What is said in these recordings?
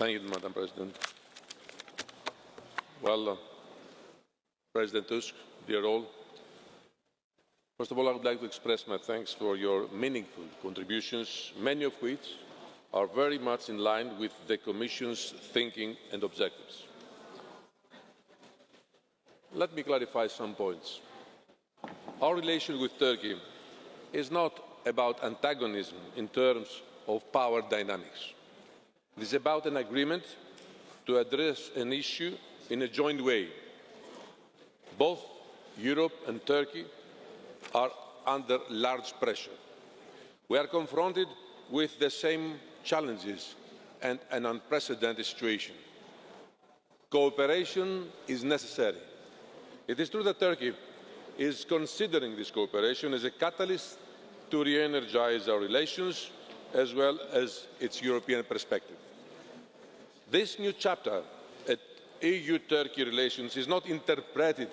Thank you, Madam President. Well, President Tusk, dear all, first of all, I would like to express my thanks for your meaningful contributions, many of which are very much in line with the Commission's thinking and objectives. Let me clarify some points. Our relation with Turkey is not about antagonism in terms of power dynamics. It is about an agreement to address an issue in a joint way. Both Europe and Turkey are under large pressure. We are confronted with the same challenges and an unprecedented situation. Cooperation is necessary. It is true that Turkey is considering this cooperation as a catalyst to re-energise our relations as well as its European perspective. This new chapter at EU-Turkey relations is not interpreted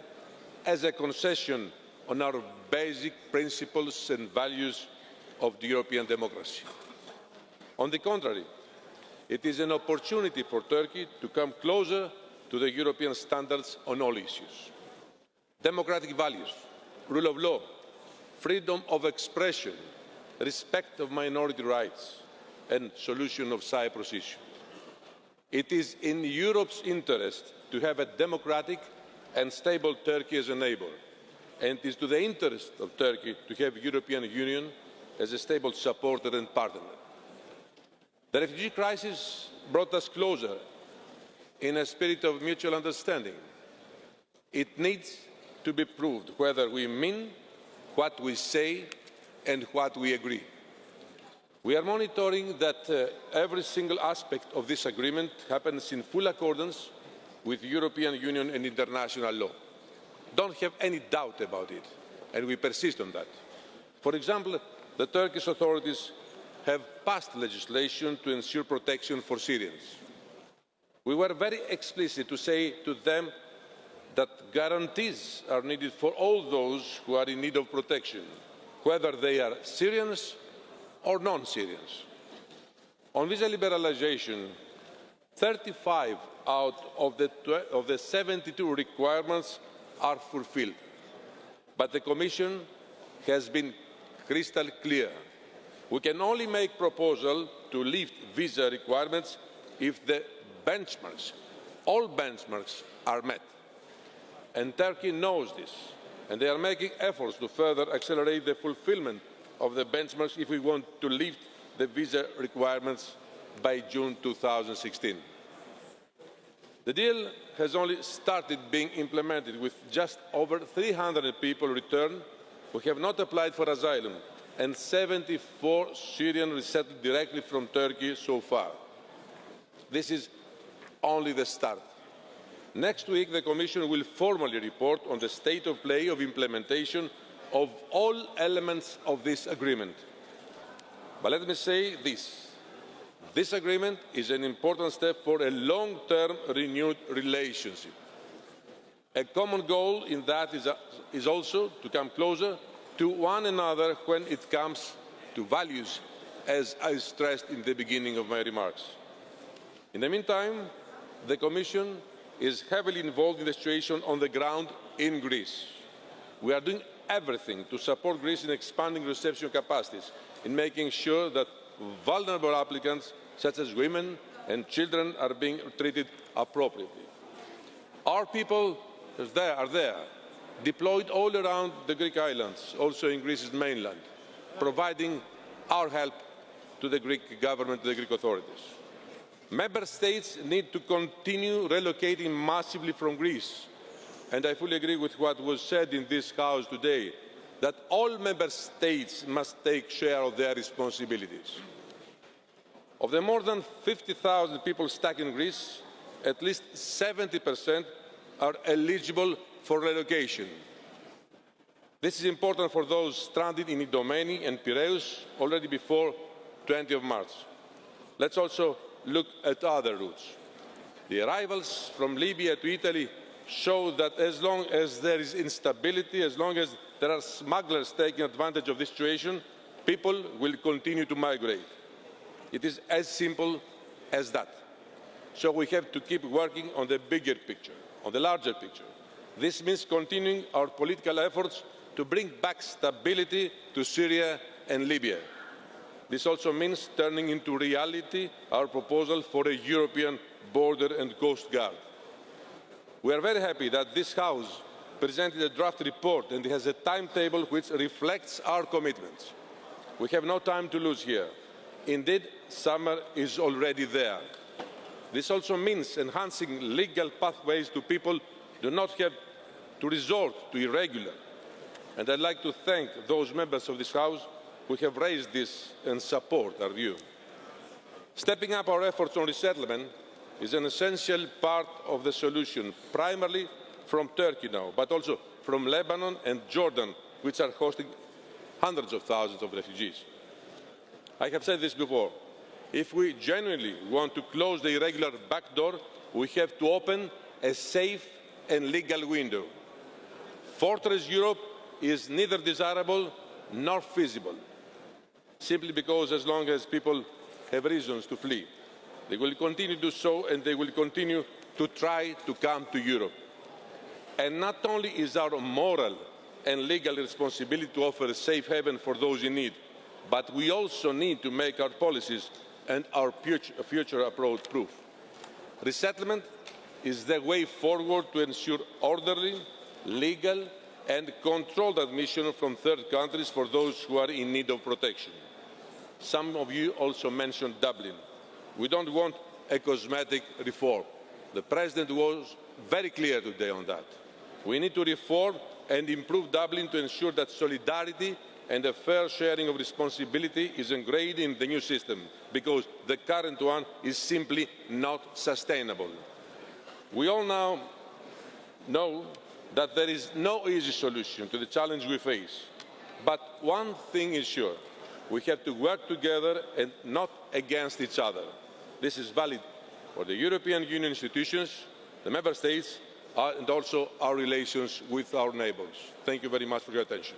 as a concession on our basic principles and values of the European democracy. On the contrary, it is an opportunity for Turkey to come closer to the European standards on all issues. Democratic values, rule of law, freedom of expression, respect of minority rights, and solution of Cyprus issue. It is in Europe's interest to have a democratic and stable Turkey as a neighbour, and it is to the interest of Turkey to have the European Union as a stable supporter and partner. The refugee crisis brought us closer in a spirit of mutual understanding. It needs to be proved whether we mean what we say and what we agree. We are monitoring that every single aspect of this agreement happens in full accordance with European Union and international law. Don't have any doubt about it, and we persist on that. For example, the Turkish authorities have passed legislation to ensure protection for Syrians. We were very explicit to say to them that guarantees are needed for all those who are in need of protection, whether they are Syrians or non-Syrians. On visa liberalisation, 35 out of the 72 requirements are fulfilled, but the Commission has been crystal clear. We can only make proposals to lift visa requirements if the benchmarks, all benchmarks, are met. And Turkey knows this, and they are making efforts to further accelerate the fulfilment of the benchmarks if we want to lift the visa requirements by June 2016. The deal has only started being implemented, with just over 300 people returned who have not applied for asylum, and 74 Syrians resettled directly from Turkey so far. This is only the start. Next week, the Commission will formally report on the state of play of implementation of all elements of this agreement. But let me say this. This agreement is an important step for a long-term renewed relationship. A common goal in that is also to come closer to one another when it comes to values, as I stressed in the beginning of my remarks. In the meantime, the Commission is heavily involved in the situation on the ground in Greece. We are doing everything to support Greece in expanding reception capacities, in making sure that vulnerable applicants, such as women and children, are being treated appropriately. Our people are there, deployed all around the Greek islands, also in Greece's mainland, providing our help to the Greek government, to the Greek authorities. Member States need to continue relocating massively from Greece, and I fully agree with what was said in this House today, that all Member States must take share of their responsibilities. Of the more than 50,000 people stuck in Greece, at least 70% are eligible for relocation. This is important for those stranded in Idomeni and Piraeus already before 20 March. Let's also look at other routes. The arrivals from Libya to Italy show that as long as there is instability, as long as there are smugglers taking advantage of this situation, people will continue to migrate. It is as simple as that. So we have to keep working on the bigger picture, on the larger picture. This means continuing our political efforts to bring back stability to Syria and Libya. This also means turning into reality our proposal for a European border and coast guard. We are very happy that this House presented a draft report and has a timetable which reflects our commitments. We have no time to lose here. Indeed, summer is already there. This also means enhancing legal pathways to people who do not have to resort to irregular. And I'd like to thank those members of this House who have raised this and support our view. Stepping up our efforts on resettlement is an essential part of the solution, primarily from Turkey now, but also from Lebanon and Jordan, which are hosting hundreds of thousands of refugees. I have said this before. If we genuinely want to close the irregular back door, we have to open a safe and legal window. Fortress Europe is neither desirable nor feasible, simply because as long as people have reasons to flee, they will continue to do so and they will continue to try to come to Europe. And not only is our moral and legal responsibility to offer a safe haven for those in need, but we also need to make our policies and our future approach proof. Resettlement is the way forward to ensure orderly, legal and controlled admission from third countries for those who are in need of protection. Some of you also mentioned Dublin. We don't want a cosmetic reform. The President was very clear today on that. We need to reform and improve Dublin to ensure that solidarity and a fair sharing of responsibility is ingrained in the new system, because the current one is simply not sustainable. We all now know that there is no easy solution to the challenge we face. But one thing is sure, we have to work together and not against each other. This is valid for the European Union institutions, the Member States, and also our relations with our neighbours. Thank you very much for your attention.